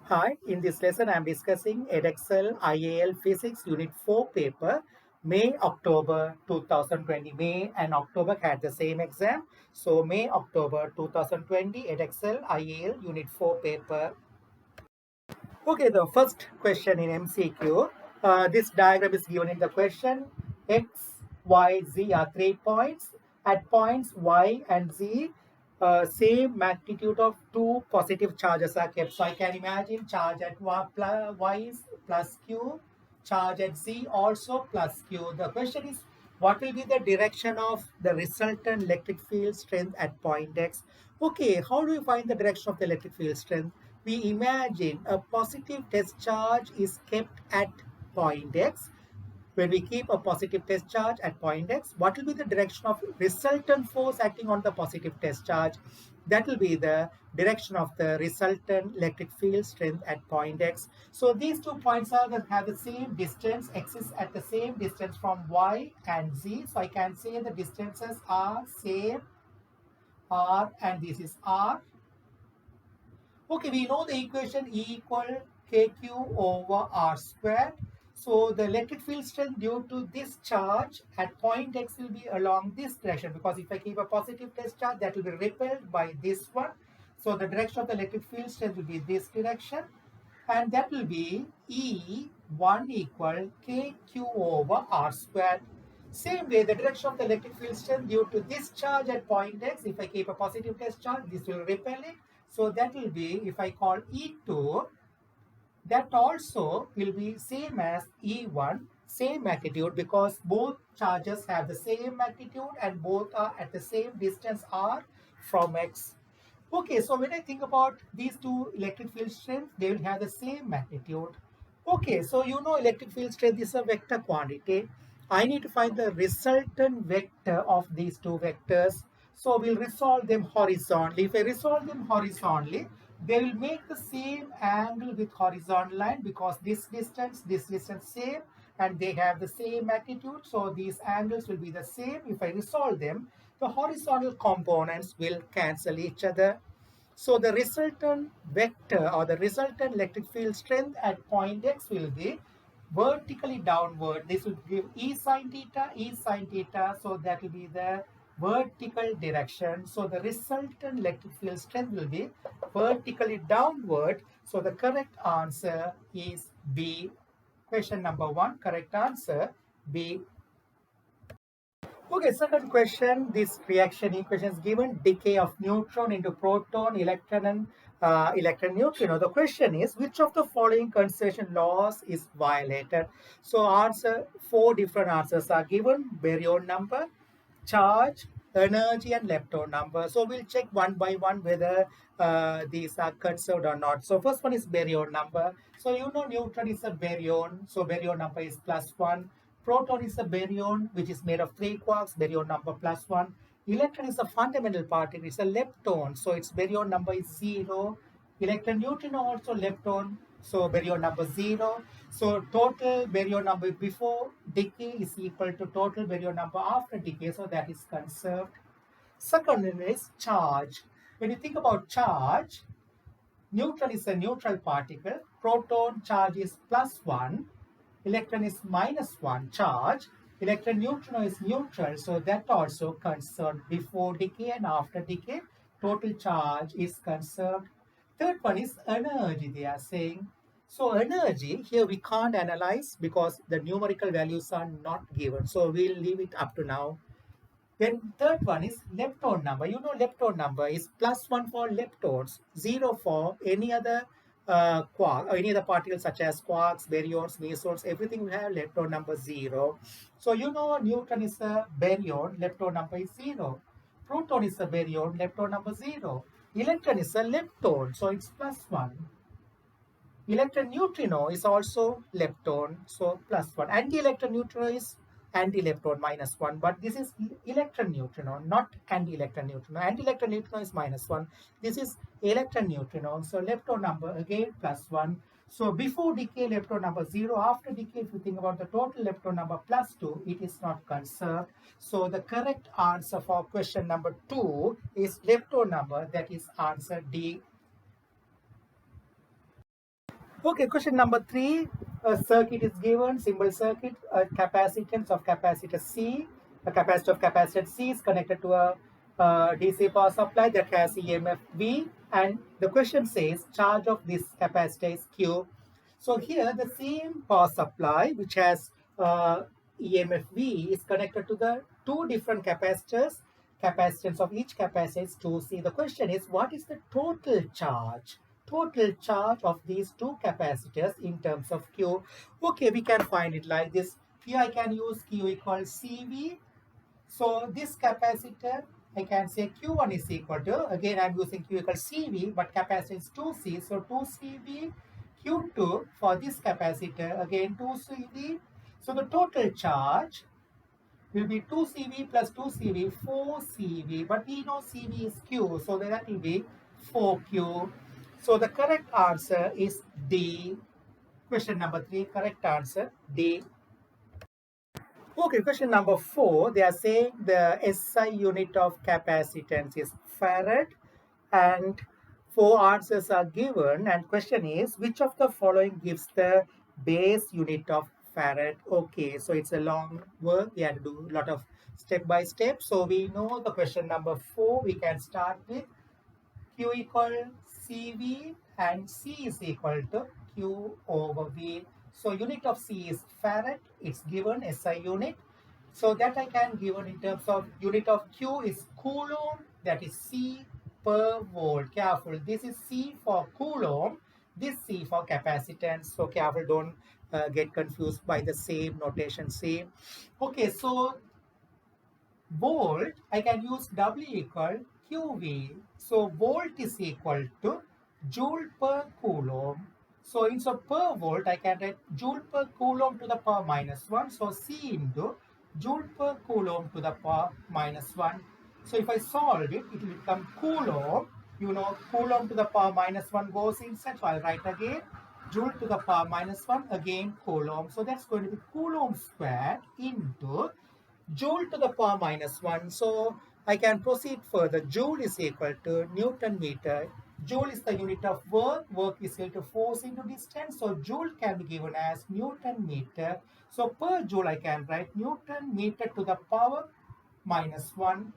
Hi, in this lesson I am discussing Edexcel IAL Physics Unit 4 paper, May October 2020. May and October had the same exam. So May October 2020 Edexcel IAL Unit 4 paper. Okay, the first question in MCQ. This diagram is given in the question. X, Y, Z are 3 points. At points Y and Z, same magnitude of two positive charges are kept. So I can imagine charge at Y is plus Q, charge at Z also plus Q. The question is, what will be the direction of the resultant electric field strength at point X? Okay, how do we find the direction of the electric field strength? We imagine a positive test charge is kept at point X. When we keep a positive test charge at point X, what will be the direction of resultant force acting on the positive test charge? That will be the direction of the resultant electric field strength at point X. So these 2 points have the same distance. X is at the same distance from Y and Z. So I can say the distances are same, R, and this is R. Okay, we know the equation E equal kq over r squared. So the electric field strength due to this charge at point X will be along this direction, because if I keep a positive test charge, that will be repelled by this one. So the direction of the electric field strength will be this direction, and that will be E1 equal kq over r squared. Same way, the direction of the electric field strength due to this charge at point X, if I keep a positive test charge, this will repel it. So that will be, if I call E2, that also will be same as E1, same magnitude, because both charges have the same magnitude and both are at the same distance r from X. Okay, so when I think about these two electric field strengths, they will have the same magnitude. Okay, so you know electric field strength is a vector quantity. I need to find the resultant vector of these two vectors. So we'll resolve them horizontally. If I resolve them horizontally, they will make the same angle with horizontal line, because this distance same, and they have the same magnitude. So these angles will be the same. If I resolve them, the horizontal components will cancel each other. So the resultant vector or the resultant electric field strength at point X will be vertically downward. This will give E sine theta. So that will be the vertical direction. So the resultant electric field strength will be vertically downward. So the correct answer is B. Question number 1, correct answer B. Okay, second question. This reaction equation is given: decay of neutron into proton, electron, and electron neutrino. The question is, which of the following conservation laws is violated? So answer, four different answers are given: baryon number, charge, energy, and lepton number. So we'll check one by one whether these are conserved or not. So first one is baryon number. So you know neutron is a baryon. So baryon number is +1. Proton is a baryon which is made of 3 quarks, baryon number +1. Electron is a fundamental particle, it's a lepton, so its baryon number is 0. Electron neutrino also lepton, so baryon number 0. So total baryon number before decay is equal to total baryon number after decay, so that is conserved. Second one is charge. When you think about charge, neutron is a neutral particle, proton charge is +1, electron is -1 charge, electron neutrino is neutral, so that also conserved before decay and after decay. Total charge is conserved. Third one is energy, they are saying. So energy, here we can't analyze because the numerical values are not given. So we'll leave it up to now. Then third one is lepton number. You know lepton number is +1 for leptons, 0 for any other quark or any other particles such as quarks, baryons, mesons, everything will have lepton number 0. So you know neutron is a baryon, lepton number is 0. Proton is a baryon, lepton number 0. Electron is a lepton, so it's +1. Electron neutrino is also lepton, so +1. Anti-electron neutrino is anti-lepton -1, but this is electron neutrino, not anti-electron neutrino. Anti-electron neutrino is -1. This is electron neutrino, so lepton number again +1. So before decay, lepton number 0. After decay, if you think about the total lepton number +2, it is not conserved. So the correct answer for question number 2 is lepton number, that is answer D. Okay, question number 3. A circuit is given, symbol circuit, a capacitance of capacitor C. A capacitor of capacitor C is connected to a DC power supply that has EMF V. And the question says charge of this capacitor is Q. So here the same power supply which has EMF V is connected to the two different capacitors. Capacitance of each capacitor is 2C. The question is, what is the total charge? Total charge of these two capacitors in terms of Q. Okay, we can find it like this. Here I can use Q equals CV. So this capacitor, I can say Q1 is equal to, again I'm using Q equals CV, but capacitance is 2C. So 2CV Q2 for this capacitor, again 2CV. So the total charge will be 2CV plus 2CV, 4CV. But we know CV is Q, so that will be 4Q. So the correct answer is D. Question number 3, correct answer D. Okay, question number 4. They are saying the SI unit of capacitance is farad, and 4 answers are given. And question is, which of the following gives the base unit of farad? Okay, so it's a long work. We have to do a lot of step by step. So we know the question number 4. We can start with Q equal CV and C is equal to Q over V. So unit of C is farad. It's given SI unit. So that I can given in terms of unit of Q is coulomb. That is C per volt. Careful. This is C for coulomb. This C for capacitance. So careful. Don't get confused by the same notation. Same. Okay. So volt, I can use W equal QV. So volt is equal to joule per coulomb. So instead of per volt, I can write joule per coulomb to the power minus 1. So C into joule per coulomb to the power minus 1. So if I solve it, it will become coulomb. You know, coulomb to the power minus 1 goes inside. So I'll write again joule to the power minus 1, again coulomb. So that's going to be coulomb squared into joule to the power minus 1. So I can proceed further. Joule is equal to Newton meter. Joule is the unit of work. Work is equal to force into distance. So joule can be given as Newton meter. So per joule I can write Newton meter to the power minus 1.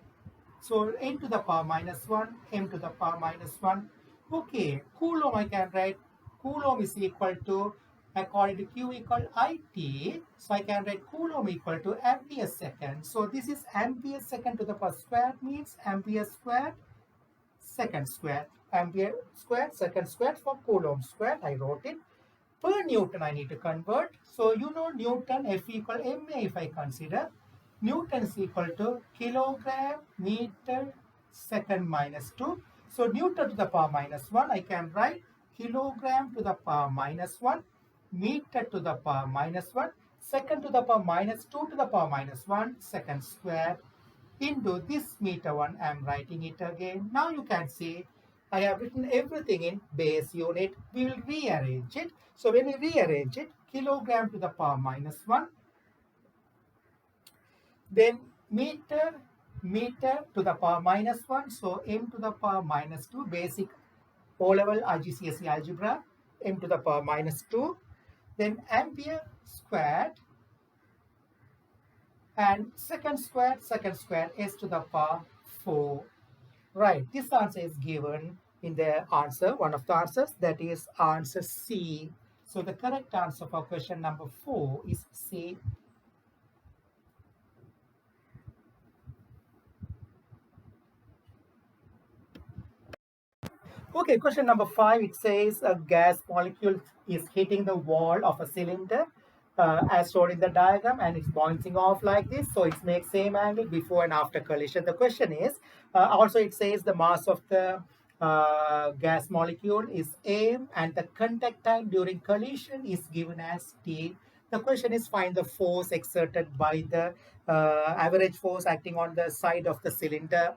So n to the power minus 1, m to the power minus 1. Okay, coulomb I can write, coulomb is equal to, according to Q equal IT, so I can write coulomb equal to ampere second. So this is ampere second to the power squared, means ampere squared, second squared. Ampere squared, second squared for coulomb squared, I wrote it. Per Newton I need to convert. So you know Newton, F equal ma if I consider. Newton is equal to kilogram meter second minus 2. So Newton to the power minus 1, I can write kilogram to the power minus 1, meter to the power minus 1, second to the power minus 2 to the power minus 1, second square, into this meter 1. I am writing it again. Now you can see I have written everything in base unit. We will rearrange it. So when we rearrange it, kilogram to the power minus 1, then meter to the power minus 1. So m to the power minus 2, basic O-level IGCSE algebra, m to the power minus 2. Then ampere squared and second squared, s to the power 4. Right, this answer is given in the answer, one of the answers, that is answer C. So the correct answer for question number 4 is C. Okay, question number 5, it says a gas molecule is hitting the wall of a cylinder as shown in the diagram, and it's bouncing off like this. So it makes same angle before and after collision. The question is, also it says the mass of the gas molecule is m and the contact time during collision is given as t. The question is, find the force exerted by the average force acting on the side of the cylinder.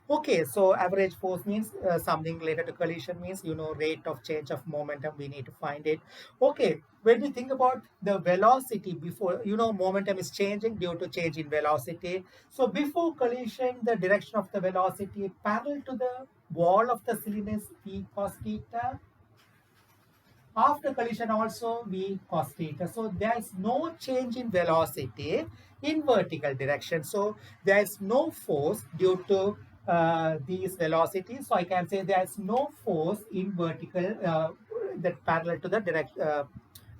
Okay, so average force means something related to collision, means rate of change of momentum. We need to find it. Okay, when we think about the velocity before, momentum is changing due to change in velocity. So before collision, the direction of the velocity parallel to the wall of the cylinder is v cos theta. After collision also V cos theta. So there is no change in velocity in vertical direction. So there is no force due to these velocities. So I can say there is no force in vertical that parallel to the direct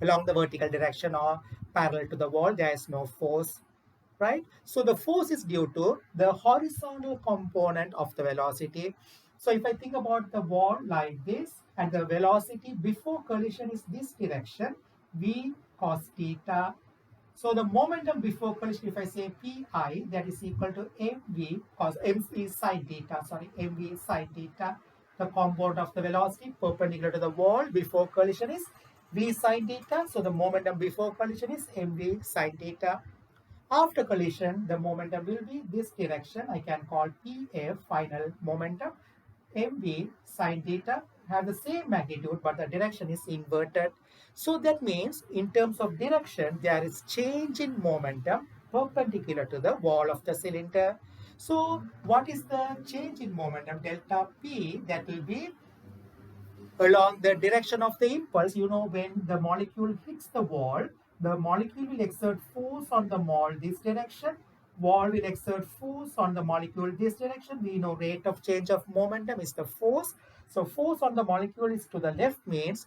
along the vertical direction or parallel to the wall. There is no force, right? So the force is due to the horizontal component of the velocity. So if I think about the wall like this and the velocity before collision is this direction, v cos theta. So the momentum before collision, if I say pi, that is equal to mv cos mv sine theta, sorry, mv sine theta. The component of the velocity perpendicular to the wall before collision is v sine theta. So the momentum before collision is mv sine theta. After collision, the momentum will be this direction. I can call PF, final momentum. MV sine theta have the same magnitude, but the direction is inverted. So that means in terms of direction, there is change in momentum perpendicular to the wall of the cylinder. So what is the change in momentum? Delta P, that will be along the direction of the impulse. When the molecule hits the wall, the molecule will exert force on the wall this direction. Wall will exert force on the molecule this direction. We know rate of change of momentum is the force. So force on the molecule is to the left, means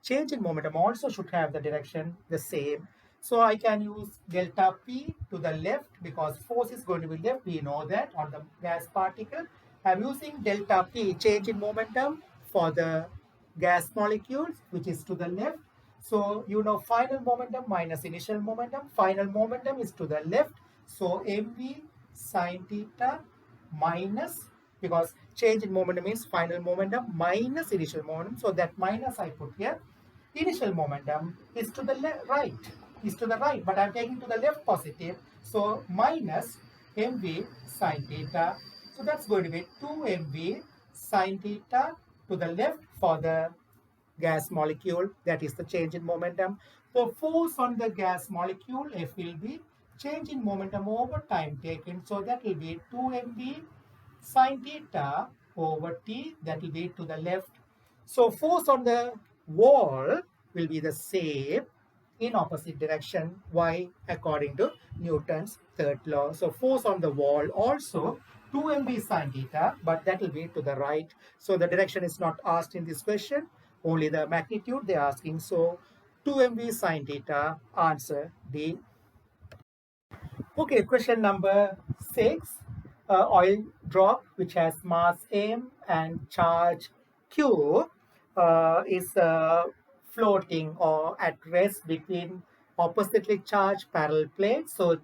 change in momentum also should have the direction the same. So I can use delta P to the left because force is going to be left. We know that on the gas particle. I'm using delta P, change in momentum, for the gas molecules, which is to the left. So final momentum minus initial momentum. Final momentum is to the left. So mv sine theta minus, because change in momentum means final momentum minus initial momentum. So that minus I put here. Initial momentum is to the right, but I'm taking to the left positive. So minus mv sine theta. So that's going to be 2mv sine theta to the left for the gas molecule. That is the change in momentum. So force on the gas molecule, F, will be change in momentum over time taken. So that will be 2mv sine theta over t. That will be to the left. So force on the wall will be the same in opposite direction. Why? According to Newton's third law. So force on the wall also 2mv sine theta, but that will be to the right. So the direction is not asked in this question, only the magnitude they are asking. So 2mv sine theta, answer D. Okay, question number 6. Oil drop which has mass m and charge q is floating or at rest between oppositely charged parallel plates. So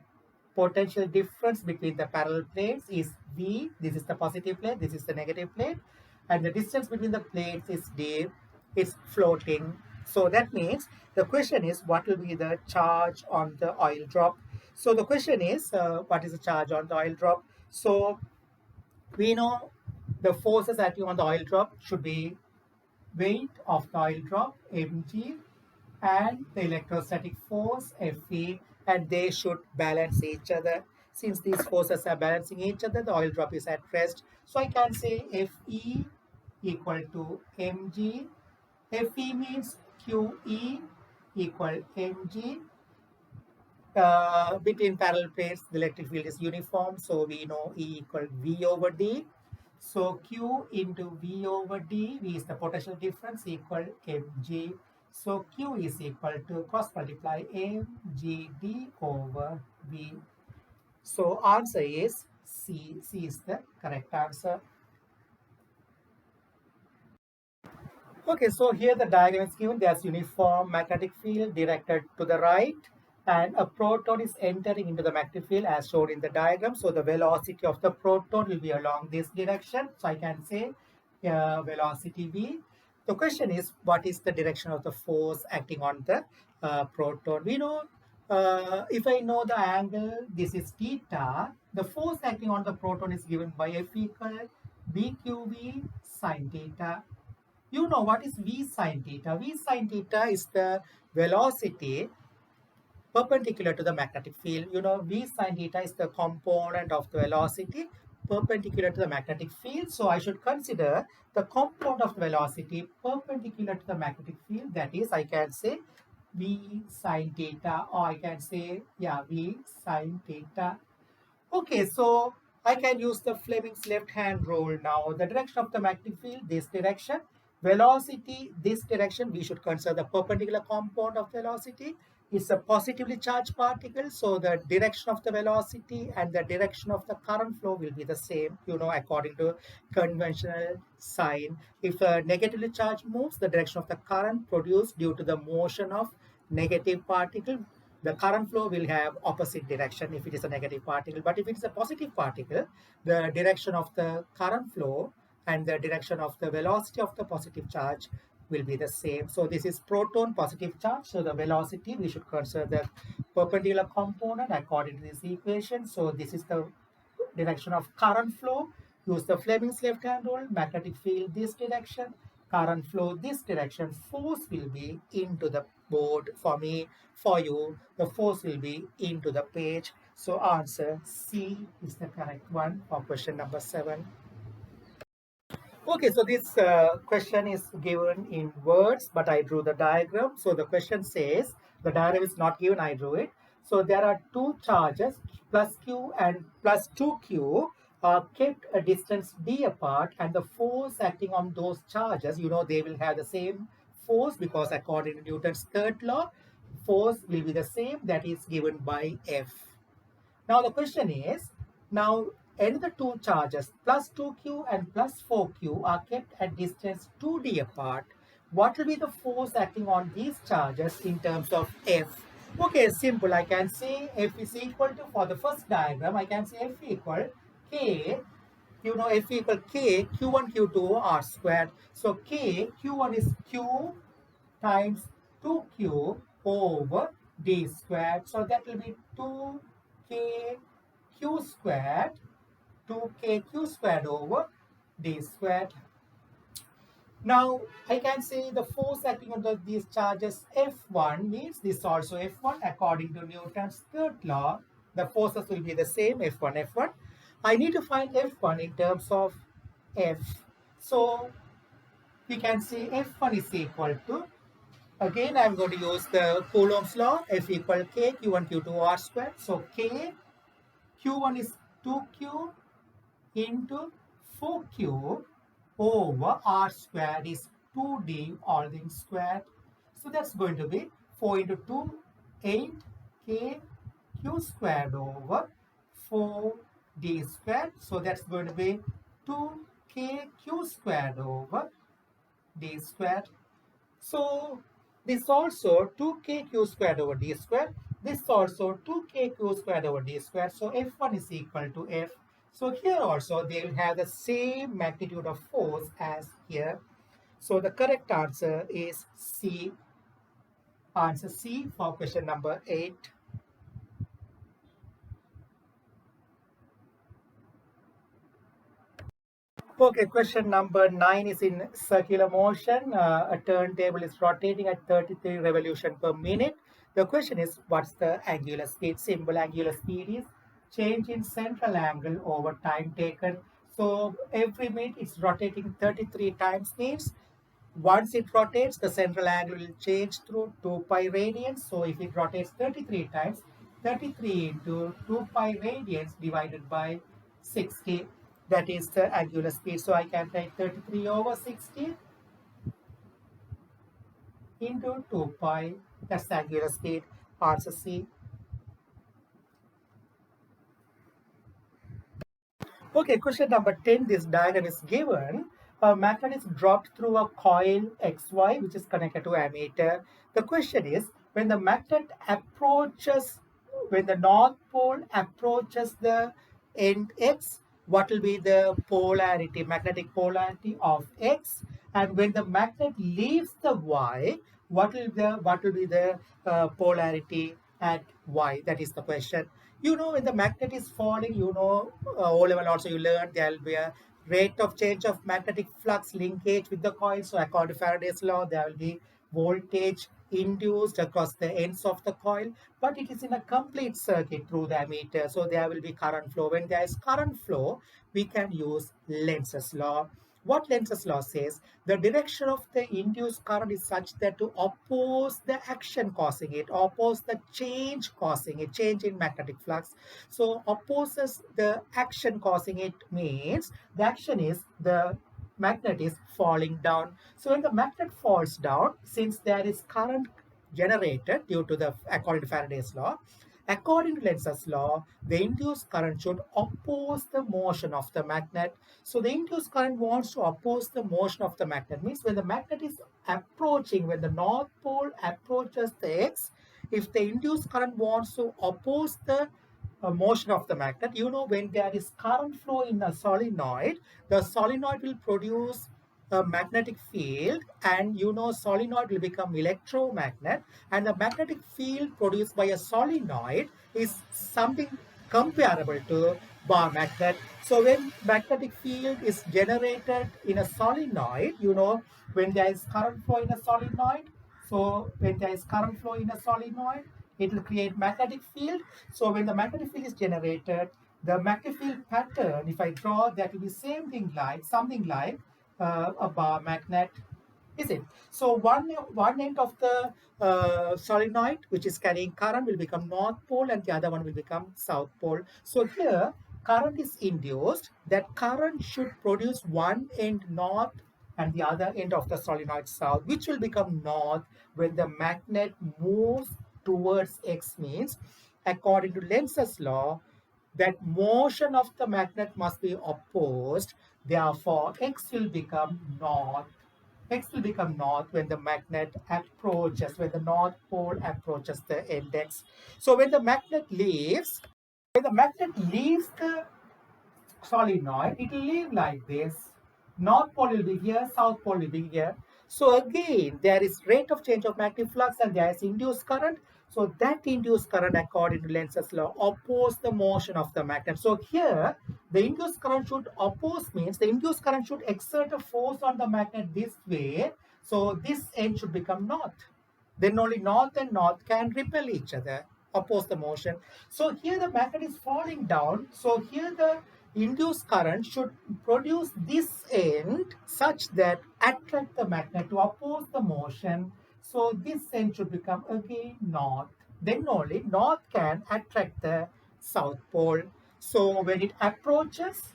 potential difference between the parallel plates is V. This is the positive plate, this is the negative plate, and the distance between the plates is D. It's floating. So that means the question is, what will be the charge on the oil drop? So the question is, what is the charge on the oil drop? So we know the forces acting on the oil drop should be weight of the oil drop, mg, and the electrostatic force, Fe, and they should balance each other. Since these forces are balancing each other, the oil drop is at rest. So I can say Fe equal to mg. Fe means QE equal mg. Between parallel plates, the electric field is uniform, so we know E equal V over D. So Q into V over D, V is the potential difference, equal mg. So Q is equal to cross multiply mgd over V. So answer is C. C is the correct answer. Okay, so here the diagram is given. There's uniform magnetic field directed to the right, and a proton is entering into the magnetic field as shown in the diagram. So the velocity of the proton will be along this direction. So I can say velocity v. The question is, what is the direction of the force acting on the proton? We know, if I know the angle, this is theta. The force acting on the proton is given by F equal BQV sine theta. You know what is V sine theta? V sine theta is the velocity perpendicular to the magnetic field. V sine theta is the component of the velocity perpendicular to the magnetic field. So I should consider the component of the velocity perpendicular to the magnetic field. That is, I can say v sine theta, or I can say, yeah, v sine theta. Okay, so I can use the Fleming's left-hand rule now. The direction of the magnetic field, this direction. Velocity, this direction. We should consider the perpendicular component of velocity. It's a positively charged particle, so the direction of the velocity and the direction of the current flow will be the same, according to conventional sign. If a negatively charged moves, the direction of the current produced due to the motion of negative particle, the current flow will have opposite direction if it is a negative particle. But if it is a positive particle, the direction of the current flow and the direction of the velocity of the positive charge will be the same. So this is proton positive charge. So the velocity, we should consider the perpendicular component according to this equation. So this is the direction of current flow. Use the Fleming's left-hand rule. Magnetic field this direction, current flow this direction. Force will be into the board for me. For you, the force will be into the page. So answer C is the correct one for question number 7. Okay, so this question is given in words, but I drew the diagram. So the question says, the diagram is not given, I drew it. So there are two charges, plus Q and plus 2Q, are kept a distance d apart, and the force acting on those charges, they will have the same force, because according to Newton's third law, force will be the same, that is given by F. Now the question is, now another two charges plus 2Q and plus 4Q are kept at distance 2d apart. What will be the force acting on these charges in terms of F? Okay, simple. I can say F is equal to, for the first diagram, I can say F equal K, F equal K, Q1, Q2 R squared. So K, Q1 is Q times 2Q over D squared. So that will be 2K Q squared, 2KQ squared over D squared. Now I can say the force acting on these charges F1 means this also F1 according to Newton's third law. The forces will be the same, F1, F1. I need to find F1 in terms of F. So we can say F1 is equal to, again I'm going to use the Coulomb's law, F equal K, Q1, Q2 R squared. So K, Q1 is 2Q into 4Q over R squared is 2D all things squared. So that's going to be 4 into 2, 8K Q squared over 4D squared. So that's going to be 2K Q squared over D squared. So this also 2K Q squared over D squared. This also 2K Q squared over D squared. So F1 is equal to F. So here also they will have the same magnitude of force as here. So the correct answer is C. Answer C for question number 8. Okay, question number 9 is in circular motion. A turntable is rotating at 33 revolutions per minute. The question is, what's the angular speed? Simple, angular speed is change in central angle over time taken. So every minute it's rotating 33 times, means once it rotates, the central angle will change through 2 pi radians. So if it rotates 33 times, 33 into 2 pi radians divided by 60, that is the angular speed. So I can take 33 over 60 into 2 pi. That's the angular speed. Answer C. Okay, question number 10. This diagram is given. A magnet is dropped through a coil XY which is connected to ammeter. The question is, when the magnet approaches, when the north pole approaches the end X, what will be the polarity, magnetic polarity of X? And when the magnet leaves the Y, what will be the polarity at Y? That is the question. When the magnet is falling, O level also you learned there will be a rate of change of magnetic flux linkage with the coil. So according to Faraday's law, there will be voltage induced across the ends of the coil, but it is in a complete circuit through the ammeter. So there will be current flow. When there is current flow, we can use Lenz's law. What Lenz's law says, the direction of the induced current is such that to oppose the action causing it, oppose the change causing it, change in magnetic flux. So opposes the action causing it means the action is the magnet is falling down. So when the magnet falls down, since there is current generated due to the, according to Faraday's law, according to Lenz's law, the induced current should oppose the motion of the magnet. So the induced current wants to oppose the motion of the magnet. Means when the magnet is approaching, when the north pole approaches the X, if the induced current wants to oppose the motion of the magnet, you know, when there is current flow in a solenoid, the solenoid will produce a magnetic field, and you know solenoid will become electromagnet, and the magnetic field produced by a solenoid is something comparable to bar magnet. So when magnetic field is generated in a solenoid, you know, when there is current flow in a solenoid, so when there is current flow in a solenoid, it will create magnetic field. So when the magnetic field is generated, the magnetic field pattern, if I draw, that will be same thing like something like a bar magnet, is it? So one end of the solenoid which is carrying current will become north pole, and the other one will become south pole. So here current is induced. That current should produce one end north and the other end of the solenoid south, which will become north when the magnet moves towards X. Means according to Lenz's law, that motion of the magnet must be opposed. Therefore, X will become north. X will become north when the magnet approaches, when the north pole approaches the index. So when the magnet leaves the solenoid, it will leave like this. North pole will be here, south pole will be here. So again, there is rate of change of magnetic flux and there is induced current. So that induced current, according to Lenz's law, oppose the motion of the magnet. So here, the induced current should oppose means the induced current should exert a force on the magnet this way. So this end should become north. Then only north and north can repel each other, oppose the motion. So here the magnet is falling down. So here the induced current should produce this end such that attract the magnet to oppose the motion. So this end should become again north. Then only north can attract the south pole. So when it approaches,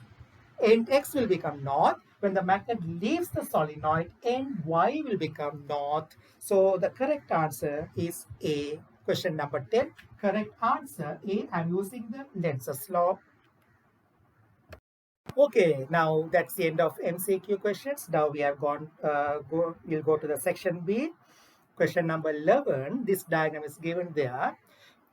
end X will become north. When the magnet leaves the solenoid, end Y will become north. So the correct answer is A. Question number 10. Correct answer A. I'm using the Lenz's law. Okay, now that's the end of MCQ questions. Now we have we'll go to the section B. Question number 11. This diagram is given there.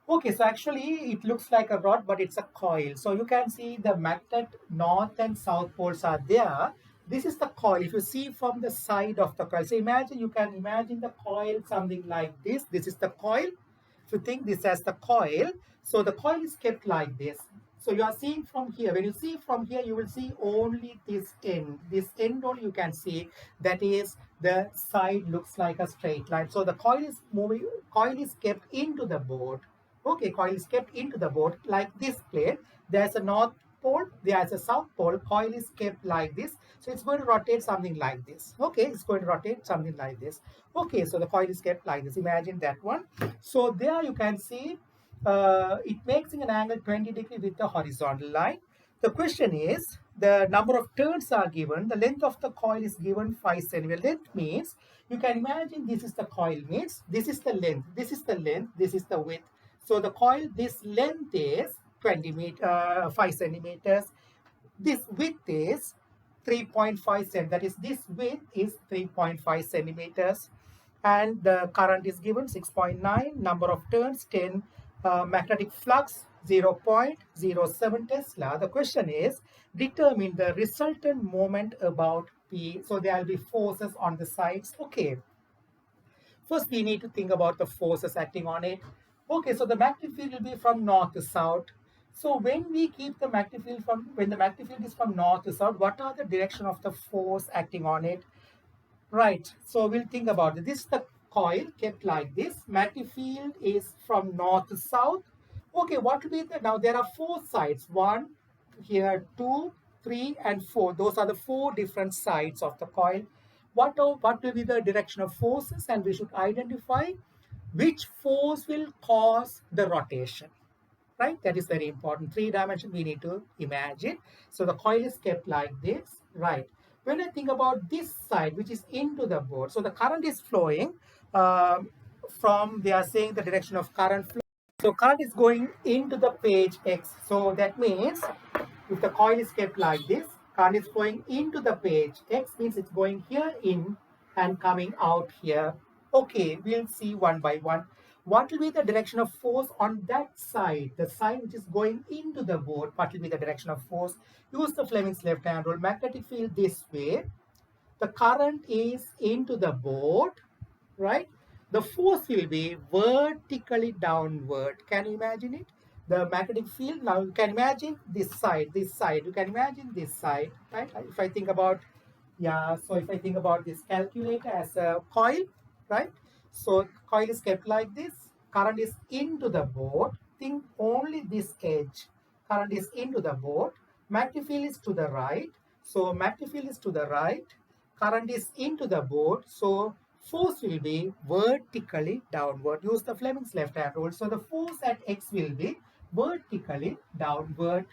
Okay, so actually it looks like a rod, but it's a coil. So you can see the magnet north and south poles are there. This is the coil. If you see from the side of the coil, so you can imagine the coil something like this. This is the coil. If you think this as the coil, so the coil is kept like this. So you are seeing from here. When you see from here, you will see only this end. This end only you can see. That is, the side looks like a straight line. So the coil is moving. Coil is kept into the board. Okay, coil is kept into the board like this plate. There's a north pole, there's a south pole. Coil is kept like this. So it's going to rotate something like this. Okay, it's going to rotate something like this. Okay, so the coil is kept like this. Imagine that one. So there you can see it makes an angle 20 degrees with the horizontal line. The question is, the number of turns are given. The length of the coil is given 5 centimeters. Length means, you can imagine this is the coil means, this is the length, this is the length, this is the width. So the coil, this length is 5 centimeters. This width is 3.5 cm. That is, this width is 3.5 centimeters. And the current is given 6.9. Number of turns 10. Magnetic flux 0.07 Tesla. The question is, determine the resultant moment about P. So there will be forces on the sides. Okay. First, we need to think about the forces acting on it. Okay, so the magnetic field will be from north to south. So when we keep the magnetic field when the magnetic field is from north to south, what are the direction of the force acting on it? Right, so we'll think about it. This is the coil kept like this. Magnetic field is from north to south. Okay, what will be the, now there are four sides. One, here, two, three, and four. Those are the four different sides of the coil. What will be the direction of forces, and we should identify which force will cause the rotation, right? That is very important. Three dimension we need to imagine. So the coil is kept like this, right? When I think about this side, which is into the board, so the current is flowing from, they are saying the direction of current flow. So current is going into the page X. So that means if the coil is kept like this, current is flowing into the page X, means it's going here in and coming out here. Okay, we'll see one by one. What will be the direction of force on that side? The side which is going into the board, what will be the direction of force? Use the Fleming's left hand rule. Magnetic field this way. The current is into the board, right? The force will be vertically downward. Can you imagine it? The magnetic field, now you can imagine this side, you can imagine this side, right? If I think about, yeah, so if I think about this calculator as a coil, right? So coil is kept like this, current is into the board, think only this edge, current is into the board, magnetic field is to the right, so magnetic field is to the right, current is into the board, so force will be vertically downward. Use the Fleming's left hand rule. So the force at X will be vertically downward.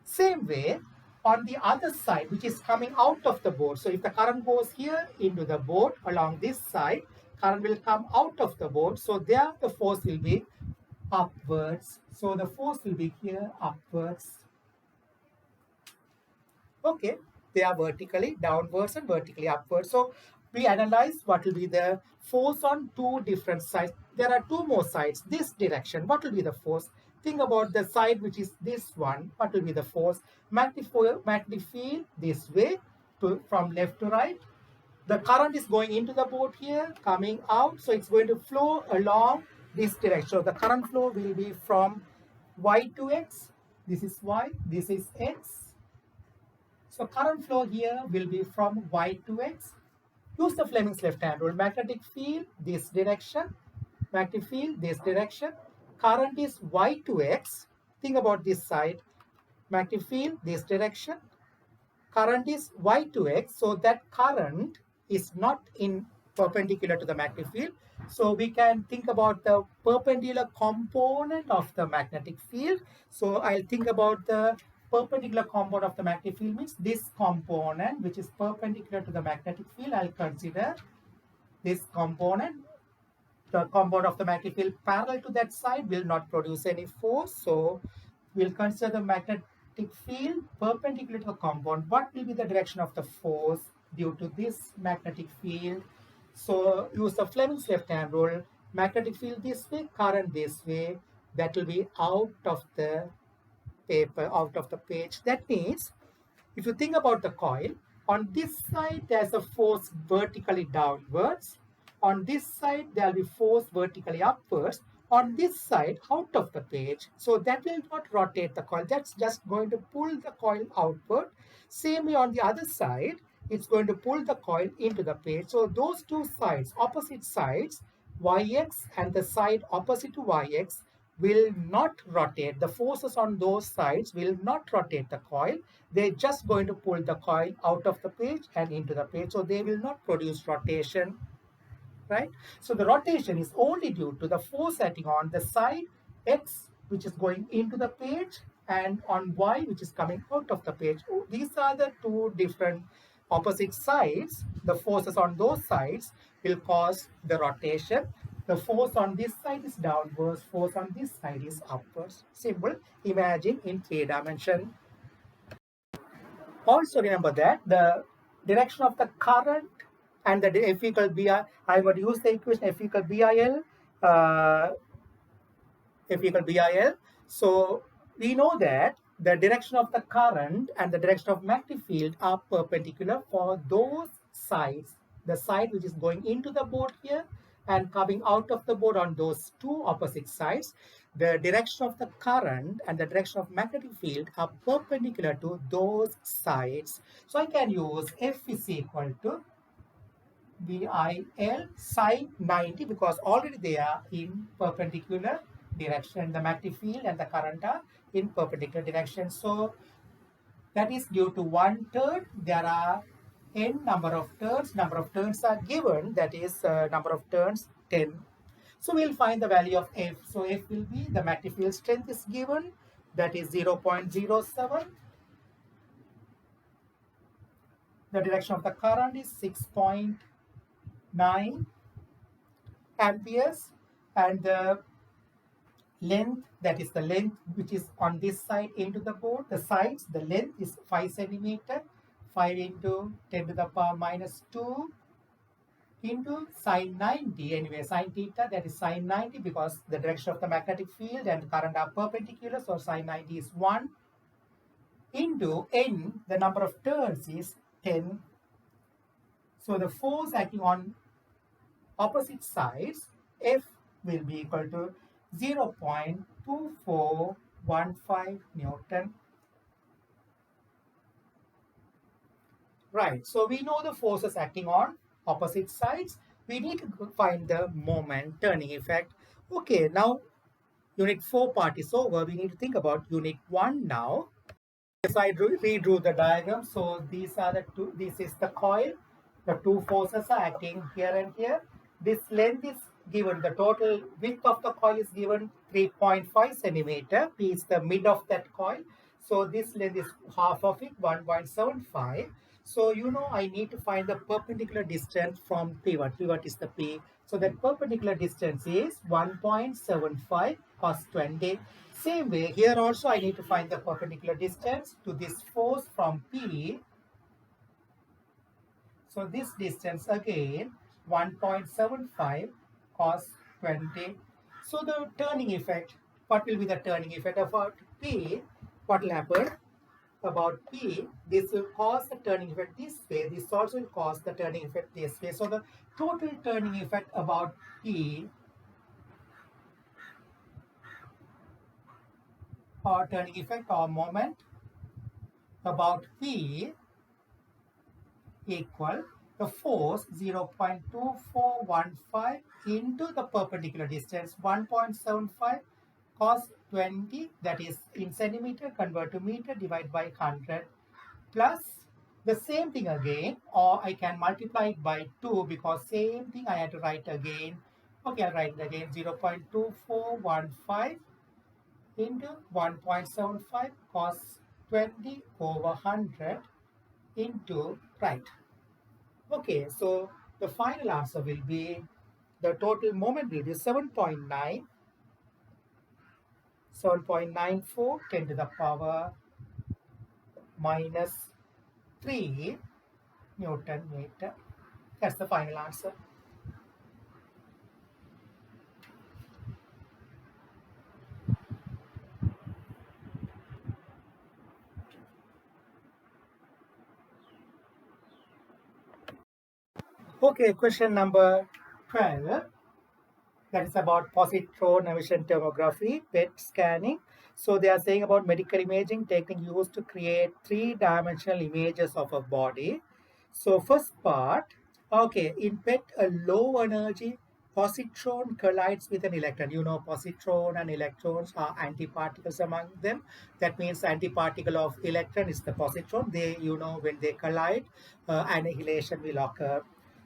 Same way, on the other side, which is coming out of the board. So if the current goes here into the board along this side, current will come out of the board. So there the force will be upwards. So the force will be here upwards. Okay, they are vertically downwards and vertically upwards. So we analyze what will be the force on two different sides. There are two more sides. This direction, what will be the force? Think about the side which is this one. What will be the force? Magnetic field this way, from left to right. The current is going into the board here, coming out. So it's going to flow along this direction. So the current flow will be from Y to X. This is Y, this is X. So current flow here will be from Y to X. Use the Fleming's left hand rule. Magnetic field this direction. Magnetic field this direction. Current is Y to X. Think about this side. Magnetic field this direction. Current is Y to X. So that current is not in perpendicular to the magnetic field. So we can think about the perpendicular component of the magnetic field. So I'll think about the perpendicular component of the magnetic field, means this component which is perpendicular to the magnetic field. I'll consider this component. The component of the magnetic field parallel to that side will not produce any force. So we'll consider the magnetic field perpendicular to the component. What will be the direction of the force due to this magnetic field? So use the Fleming's left hand rule. Magnetic field this way, current this way. That will be out of the paper, out of the page. That means if you think about the coil, on this side there's a force vertically downwards. On this side there will be force vertically upwards. On this side out of the page, so that will not rotate the coil, that's just going to pull the coil outward. Same way on the other side, it's going to pull the coil into the page. So those two sides, opposite sides, YX and the side opposite to YX, will not rotate. The forces on those sides will not rotate the coil. They're just going to pull the coil out of the page and into the page. So they will not produce rotation, right? So the rotation is only due to the force acting on the side X, which is going into the page, and on Y, which is coming out of the page. These are the two different opposite sides. The forces on those sides will cause the rotation. The force on this side is downwards, force on this side is upwards. Simple. Imagine in 3 dimension. Also remember that the direction of the current and the F equal BI, I would use the equation F equal BIL, F equal BIL. So we know that the direction of the current and the direction of magnetic field are perpendicular for those sides. The side which is going into the board here and coming out of the board on those two opposite sides, the direction of the current and the direction of magnetic field are perpendicular to those sides. So I can use F is equal to VIL sine 90 because already they are in perpendicular direction. The magnetic field and the current are in perpendicular direction. So that is due to 1/3. There are n number of turns. Number of turns are given. That is number of turns 10. So we'll find the value of F. So F will be the magnetic field strength is given. That is 0.07. The direction of the current is 6.9 amperes, and the length, that is the length which is on this side into the board, the sides, the length is 5 centimeter, 5 into 10 to the power minus 2 into sine 90, anyway sine theta, that is sine 90 because the direction of the magnetic field and current are perpendicular, so sine 90 is 1 into n, the number of turns is 10. So the force acting on opposite sides, F will be equal to 0.2415 Newton. Right, so we know the forces acting on opposite sides. We need to find the moment turning effect. Okay, now unit 4 part is over. We need to think about unit 1 now. Yes, I redrew the diagram. So these are the two, this is the coil. The two forces are acting here and here. This length is given, the total width of the coil is given 3.5 centimeter. P is the mid of that coil. So this length is half of it, 1.75. So you know I need to find the perpendicular distance from pivot. Pivot is the P. So that perpendicular distance is 1.75 cos 20. Same way, here also I need to find the perpendicular distance to this force from P. So this distance again 1.75 cos 20. So the turning effect, what will be the turning effect about P? What will happen about P? This will cause the turning effect this way. This also will cause the turning effect this way. So the total turning effect about P, or turning effect or moment about P, equal the force 0.2415 into the perpendicular distance 1.75 cos 20, that is in centimeter, convert to meter, divide by 100, plus the same thing again, or I can multiply it by 2 because same thing I had to write again. Okay, I'll write it again, 0.2415 into 1.75 cos 20 over 100 into, right. Okay, so the final answer will be, the total moment will be 7.94 10 to the power minus 3 Newton meter. That's the final answer. Okay, question number 12. That is about positron emission tomography, PET scanning. So they are saying about medical imaging technique used to create three-dimensional images of a body. So first part, okay, in PET, a low energy positron collides with an electron. You know, positron and electrons are antiparticles among them. That means antiparticle of electron is the positron. They, you know, when they collide, annihilation will occur.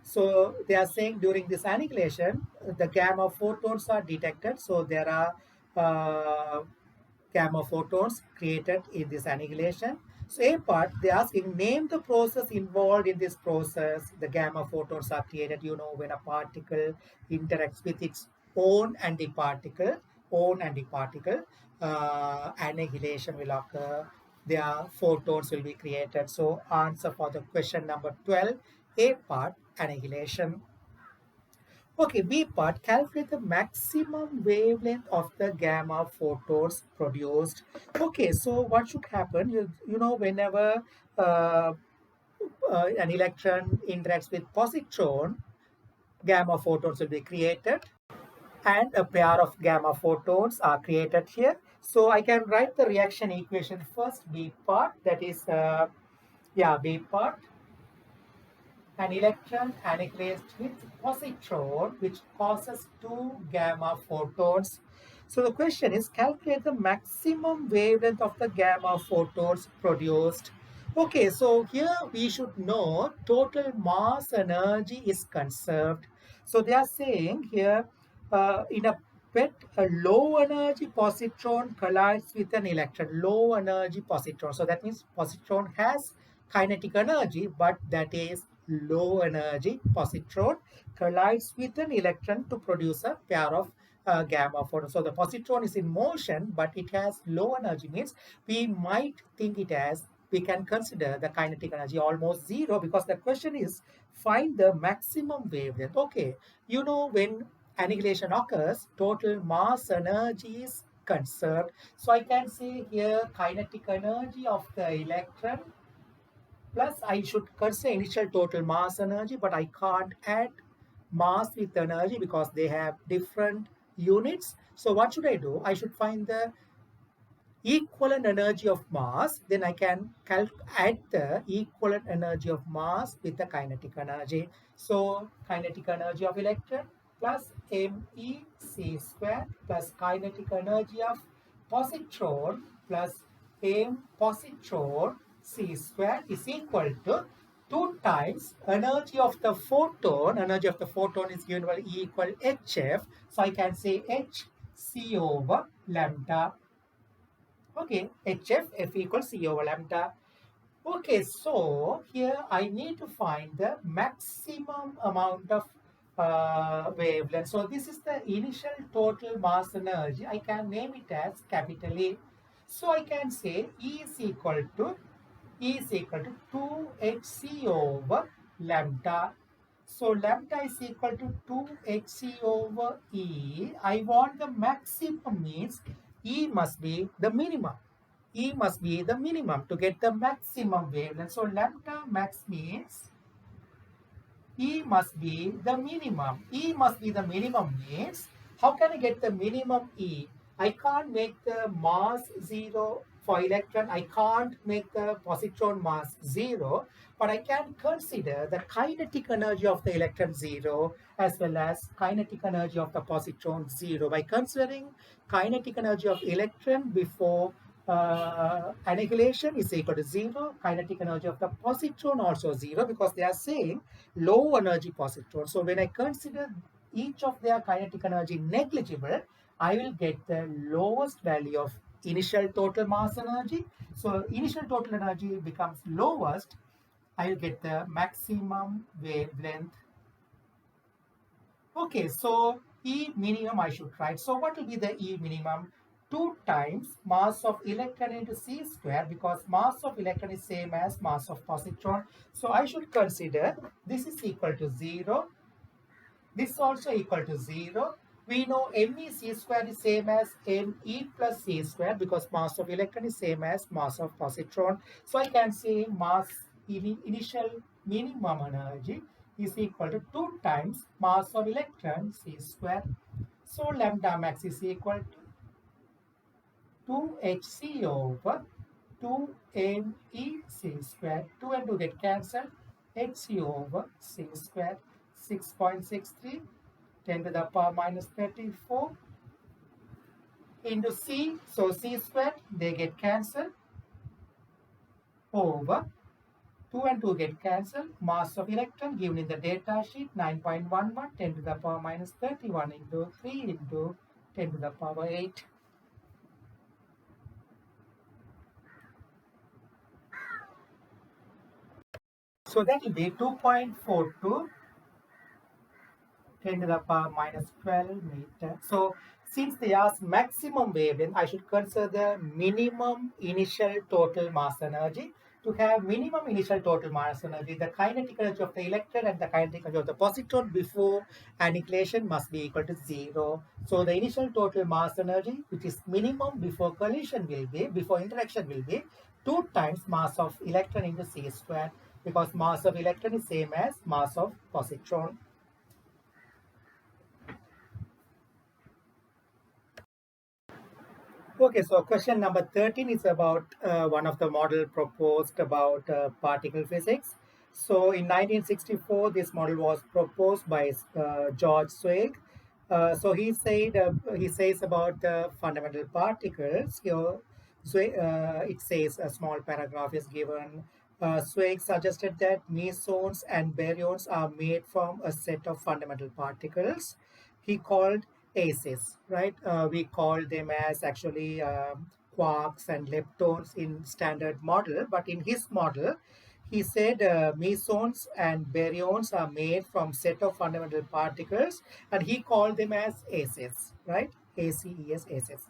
So they are saying during this annihilation, the gamma photons are detected. So there are gamma photons created in this annihilation. So A part, they're asking, name the process involved in this process. The gamma photons are created, you know, when a particle interacts with its own antiparticle, annihilation will occur. Their photons will be created. So answer for the question number 12, A part, annihilation. Okay, B part, calculate the maximum wavelength of the gamma photons produced. Okay, so what should happen? You know, whenever an electron interacts with positron, gamma photons will be created, and a pair of gamma photons are created here. So I can write the reaction equation first, B part, that is, B part. an electron annihilates with positron, which causes 2 gamma photons. So the question is, calculate the maximum wavelength of the gamma photons produced. Okay, so here we should know total mass energy is conserved. So they are saying here, in a PET, a low energy positron collides with an electron, low energy positron. So that means positron has kinetic energy, but that is low energy positron collides with an electron to produce a pair of gamma photons. So the positron is in motion, but it has low energy, means we might think it as, we can consider the kinetic energy almost zero, because the question is find the maximum wavelength. Okay, you know, when annihilation occurs, total mass energy is conserved. So I can say here kinetic energy of the electron plus I should consider initial total mass energy, but I can't add mass with energy because they have different units. So what should I do? I should find the equivalent energy of mass, then I can add the equivalent energy of mass with the kinetic energy. So kinetic energy of electron plus MEC square plus kinetic energy of positron plus m positron C square is equal to 2 times energy of the photon. Energy of the photon is given by E equal HF. So I can say HC over lambda. Okay, HF, F equals C over lambda. Okay, so here I need to find the maximum amount of wavelength. So this is the initial total mass energy. I can name it as capital A. So I can say E is equal to 2hc over lambda. So lambda is equal to 2hc over E. I want the maximum, means E must be the minimum. E must be the minimum to get the maximum wavelength. So lambda max means E must be the minimum. E must be the minimum means, how can I get the minimum E? I can't make the mass zero for electron. I can't make the positron mass zero, but I can consider the kinetic energy of the electron zero as well as kinetic energy of the positron zero. By considering kinetic energy of electron before annihilation is equal to zero, kinetic energy of the positron also zero, because they are saying low energy positron. So when I consider each of their kinetic energy negligible, I will get the lowest value of initial total mass energy. So initial total energy becomes lowest, I will get the maximum wavelength. Okay, so E minimum I should write. So what will be the E minimum? 2 times mass of electron into C square, because mass of electron is same as mass of positron. So I should consider this is equal to 0. This is also equal to 0. We know MEC square is same as ME plus C square, because mass of electron is same as mass of positron. So I can say mass initial minimum energy is equal to 2 times mass of electron C square. So lambda max is equal to 2hc over 2mec square. 2 and 2 get cancelled. hc over c square. 6.63 10 to the power minus 34 into c. So c squared, they get cancelled, over 2 and 2 get cancelled. Mass of electron given in the data sheet 9.11, 10 to the power minus 31 into 3 into 10 to the power 8. So that will be 2.42 10 to the power minus 12 meter. So since they ask maximum wavelength, I should consider the minimum initial total mass energy. To have minimum initial total mass energy, the kinetic energy of the electron and the kinetic energy of the positron before annihilation must be equal to 0. So the initial total mass energy, which is minimum before collision will be, before interaction will be 2 times mass of electron into c square, because mass of electron is same as mass of positron. Okay, so question number 13 is about one of the model proposed about particle physics. So in 1964, this model was proposed by George Swig. He says about the fundamental particles. Here, it says a small paragraph is given. Swig suggested that mesons and baryons are made from a set of fundamental particles. He called ACEs, right? We call them as actually quarks and leptons in standard model, but in his model, he said mesons and baryons are made from set of fundamental particles, and he called them as aces, right? ACES, aces.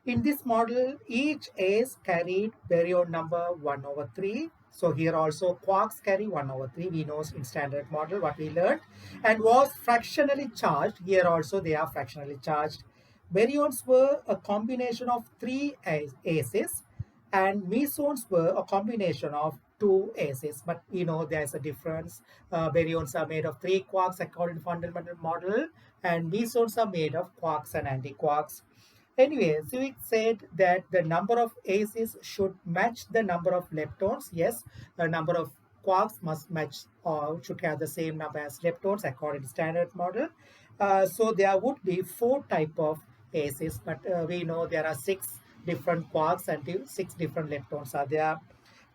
In this model, each ace carried baryon number 1 over 3. So here also quarks carry 1 over 3. We know in standard model what we learned. And was fractionally charged. Here also they are fractionally charged. Baryons were a combination of 3 aces, and mesons were a combination of 2 aces. But you know there's a difference. Baryons are made of 3 quarks according to fundamental model, and mesons are made of quarks and antiquarks. Anyway, Zwick said that the number of aces should match the number of leptons. Yes, the number of quarks must match or should have the same number as leptons according to standard model. So there would be 4 type of aces, but we know there are 6 different quarks and 6 different leptons are there.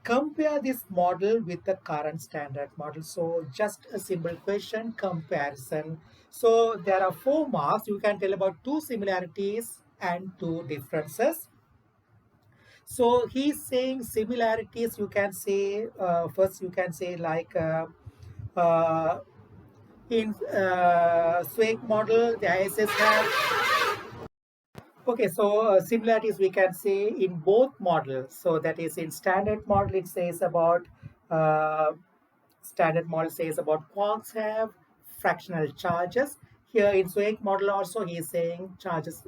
Compare this model with the current standard model. So just a simple question comparison. So there are 4 marks. You can tell about 2 similarities and 2 differences. So he's saying similarities. You can say first you can say like uh, in Swag model the ISS have. Okay, so similarities we can say in both models. So that is in standard model it says about uh, standard model says about quarks have fractional charges. Here in Swag model also he is saying charges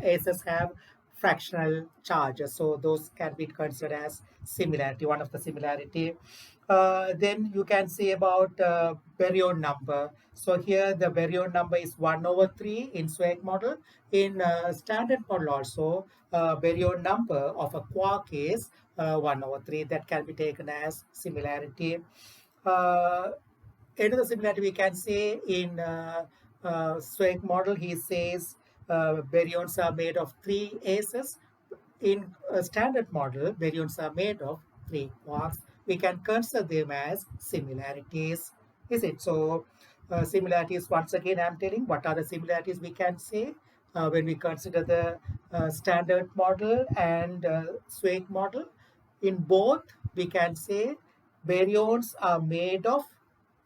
aces have fractional charges. So those can be considered as similarity, one of the similarity. Then you can say about baryon number. So here the baryon number is 1 over 3 in Swag model. In standard model also, baryon number of a quark is 1 over 3. That can be taken as similarity. Uh, Another similarity we can say in Swag model, he says baryons are made of 3 aces. In a standard model, baryons are made of 3 quarks. We can consider them as similarities. Is it? So similarities, once again, I'm telling what are the similarities we can say when we consider the standard model and Swag model. In both, we can say baryons are made of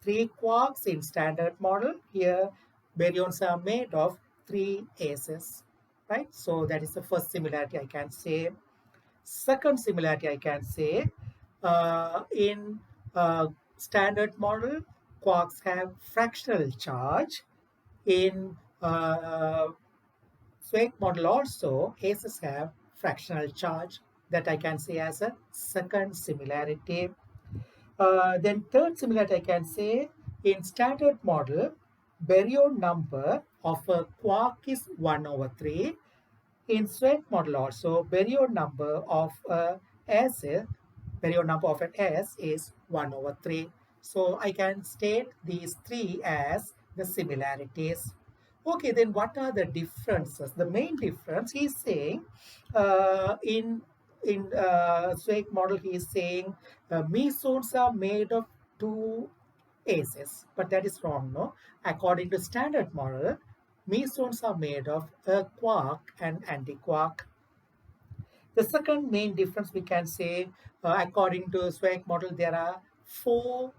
3 quarks in standard model. Here, baryons are made of 3 aces, right? So that is the first similarity I can say. Second similarity I can say in standard model, quarks have fractional charge. In Swag model also, aces have fractional charge. That I can say as a second similarity. Then third similarity I can say in standard model, baryon number of a quark is 1 over 3. In Swag model also, baryon number of a S, baryon number of an S is 1 over 3. So I can state these 3 as the similarities. Okay, then what are the differences? The main difference he's saying in Swag model he is saying mesons are made of 2 aces, but that is wrong, no? According to standard model, mesons are made of a quark and antiquark. The second main difference we can say, according to Swag model, there are 4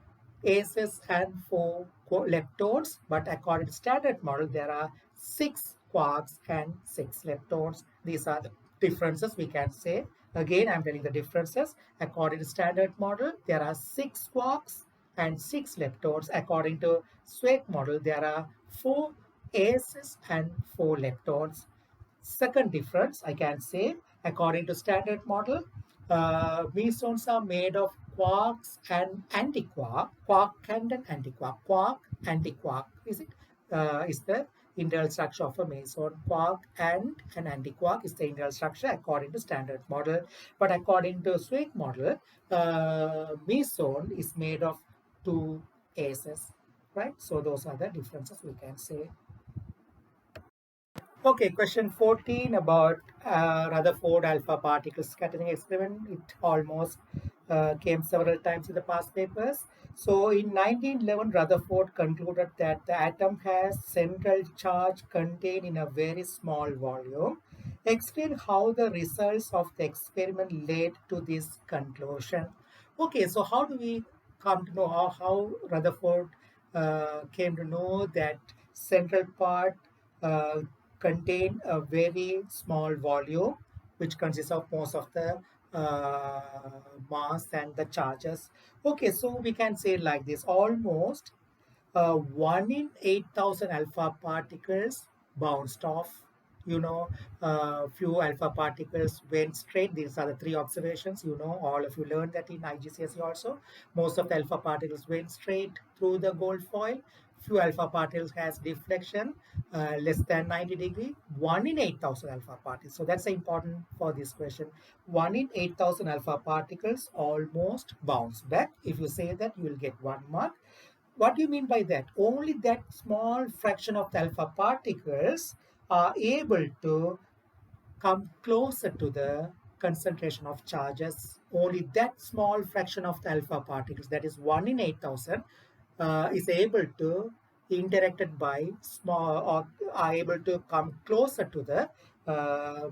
aces and 4 leptons, but according to standard model, there are 6 quarks and 6 leptons. These are the differences we can say. Again, I'm telling the differences. According to standard model, there are 6 quarks and 6 leptons. According to Swag model, there are 4 aces and 4 leptons. Second difference, I can say, according to standard model, mesons are made of quarks and antiquark. Quark and an antiquark. Quark, antiquark. Is it? Is the internal structure of a meson. Quark and an antiquark is the internal structure according to standard model. But according to Swig model, meson is made of two A's, right? So those are the differences we can say. Okay, question 14 about Rutherford alpha particle scattering experiment. It almost came several times in the past papers. So in 1911, Rutherford concluded that the atom has central charge contained in a very small volume. Explain how the results of the experiment led to this conclusion. Okay, so how do we come to know how Rutherford came to know that central part uh, contain a very small volume which consists of most of the uh, mass and the charges. Okay, so we can say like this: almost 1 in 8,000 alpha particles bounced off. You know, few alpha particles went straight. These are the three observations. You know, all of you learned that in IGCSE also. Most of the alpha particles went straight through the gold foil. Few alpha particles has deflection less than 90 degree. 1 in 8,000 alpha particles. So that's important for this question. 1 in 8,000 alpha particles almost bounce back. If you say that, you will get 1 mark. What do you mean by that? Only that small fraction of the alpha particles are able to come closer to the concentration of charges. Only that small fraction of the alpha particles, that is 1 in 8,000, is able to interacted by small or are able to come closer to the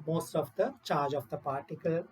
most of the charge of the particle